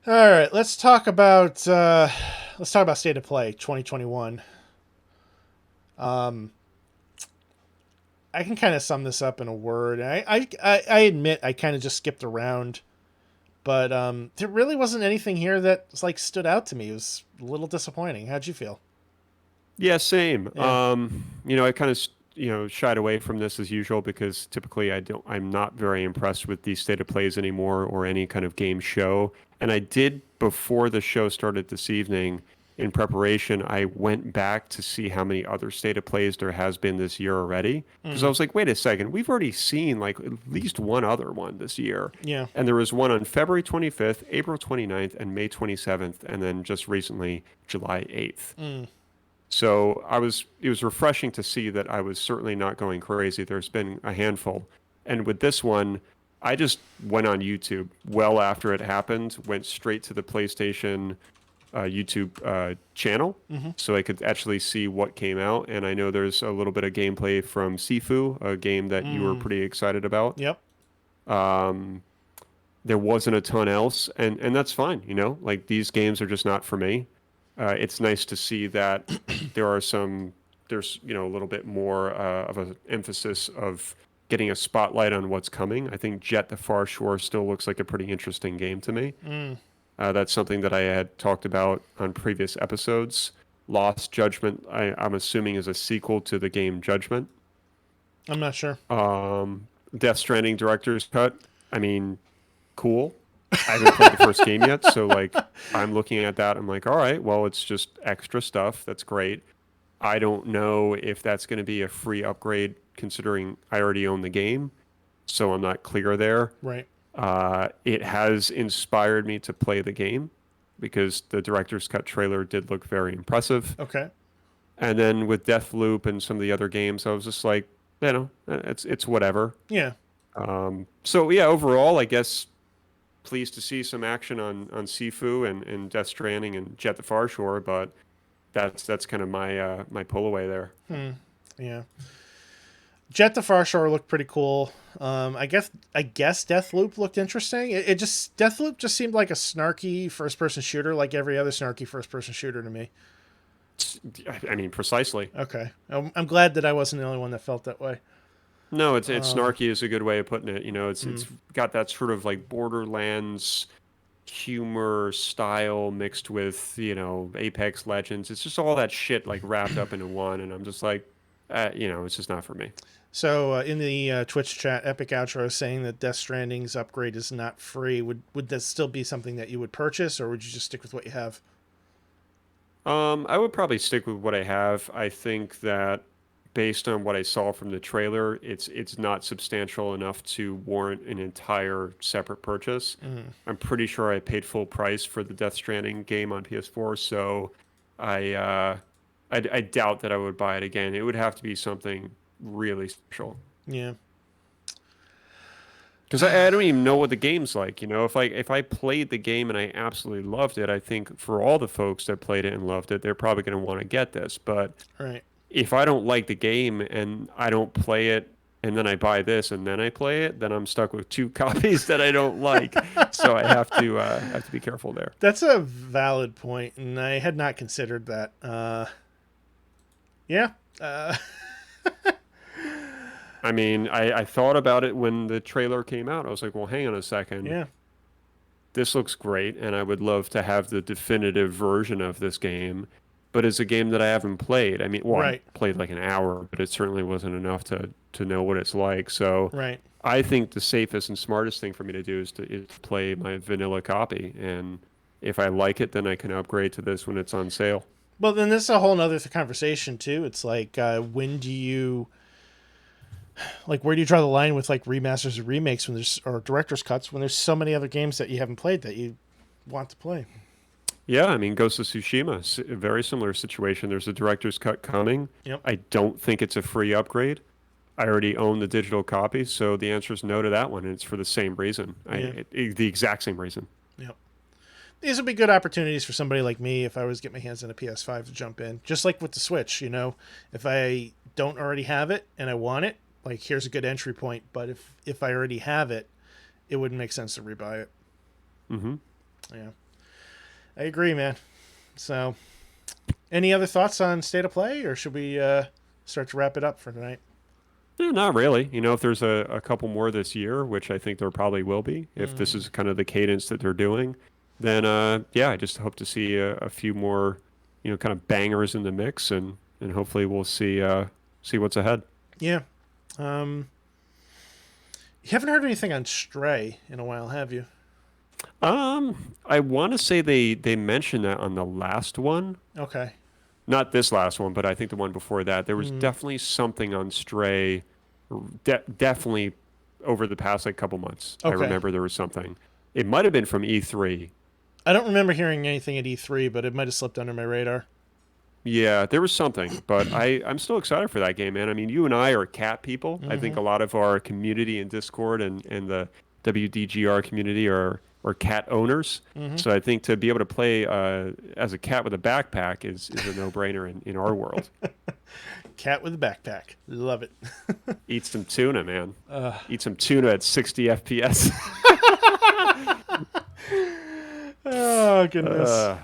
All right, let's talk about State of Play 2021. Um, I can kind of sum this up in a word. I admit I kind of just skipped around, but there really wasn't anything here that like stood out to me. It was a little disappointing. How'd you feel? Yeah, same. Yeah. I kind of, shied away from this as usual because typically I'm not very impressed with these state of plays anymore or any kind of game show. And I did before the show started this evening. In preparation, I went back to see how many other state of plays there has been this year already. Because I Mm, was like, wait a second, we've already seen like at least one other one this year. yeah. And there was one on February 25th, April 29th, and May 27th, and then just recently, July 8th. Mm, So it was refreshing to see that I was certainly not going crazy. There's been a handful. And with this one, I just went on YouTube well after it happened, went straight to the PlayStation YouTube channel mm-hmm. so I could actually see what came out. And I know there's a little bit of gameplay from Sifu, a game that you were Mm, pretty excited about. yep. Um, there wasn't a ton else, and that's fine, like these games are just not for me. It's nice to see that there are there's a little bit more of an emphasis of getting a spotlight on what's coming. I think Jet the Far Shore still looks like a pretty interesting game to me. Mm, That's something that I had talked about on previous episodes. Lost Judgment, I'm assuming, is a sequel to the game Judgment. I'm not sure. Death Stranding Director's Cut. I mean, cool. I haven't played the first game yet, so like I'm looking at that. I'm like, all right, well, it's just extra stuff. That's great. I don't know if that's going to be a free upgrade considering I already own the game, so I'm not clear there. Right. It has inspired me to play the game because the director's cut trailer did look very impressive. Okay. And then with Deathloop and some of the other games, I was just like, it's whatever. Yeah. So yeah, overall, I guess pleased to see some action on Sifu and Death Stranding and Jet the Far Shore, but that's kind of my pull away there. Hmm. Yeah. Jet the Far Shore looked pretty cool. I guess Deathloop looked interesting. It just Deathloop just seemed like a snarky first person shooter, like every other snarky first person shooter to me. I mean, precisely. Okay, I'm glad that I wasn't the only one that felt that way. No, it's Um, snarky is a good way of putting it. hmm. It's got that sort of like Borderlands humor style mixed with Apex Legends. It's just all that shit like wrapped up into one, and I'm just like, it's just not for me. So in the Twitch chat, Epic Outro is saying that Death Stranding's upgrade is not free. Would that still be something that you would purchase, or would you just stick with what you have? I would probably stick with what I have. I think that based on what I saw from the trailer, it's not substantial enough to warrant an entire separate purchase. Mm, I'm pretty sure I paid full price for the Death Stranding game on PS4, so I uh, I doubt that I would buy it again. It would have to be something really special. yeah. Because I don't even know what the game's like. If I played the game and I absolutely loved it, I think for all the folks that played it and loved it, they're probably going to want to get this. But Right. if I don't like the game and I don't play it and then I buy this and then I play it, then I'm stuck with two copies that I don't like. So I have to be careful there. That's a valid point, and I had not considered that. Yeah. Uh, I mean, I thought about it when the trailer came out. I was like, well, hang on a second. yeah. This looks great, and I would love to have the definitive version of this game. But it's a game that I haven't played. I mean, well, I Right. played like an hour, but it certainly wasn't enough to know what it's like. So Right. I think the safest and smartest thing for me to do is to play my vanilla copy, and if I like it, then I can upgrade to this when it's on sale. Well, then this is a whole nother conversation too. It's like, when do you where do you draw the line with like remasters or remakes when there's or director's cuts when there's so many other games that you haven't played that you want to play? Yeah, I mean, Ghost of Tsushima, a very similar situation. There's a director's cut coming. Yep. I don't think it's a free upgrade. I already own the digital copy, so the answer is no to that one, and it's for the same reason. Yeah. The exact same reason. Yep. These would be good opportunities for somebody like me if I was to get my hands on a PS5 to jump in. Just like with the Switch, if I don't already have it and I want it, like here's a good entry point. But if I already have it, it wouldn't make sense to rebuy it. Hmm. Yeah. I agree, man. So, any other thoughts on State of Play, or should we start to wrap it up for tonight? Yeah, not really. If there's a couple more this year, which I think there probably will be, if this is kind of the cadence that they're doing, then yeah, I just hope to see a few more, kind of bangers in the mix, and hopefully we'll see what's ahead. Yeah. Um, you haven't heard anything on Stray in a while, have you? I want to say they mentioned that on the last one, Okay. not this last one, but I think the one before that. There was definitely something on Stray, definitely over the past like couple months. I Okay. remember there was something. It might have been from E3. I don't remember hearing anything at E3, but it might have slipped under my radar. Yeah, there was something, but I'm still excited for that game, man. I mean, you and I are cat people. I think a lot of our community in Discord and the WDGR community are cat owners. So I think to be able to play as a cat with a backpack is a no-brainer in our world. Cat with a backpack. Love it. Eat some tuna, man. Eat some tuna at 60 FPS. Oh, goodness.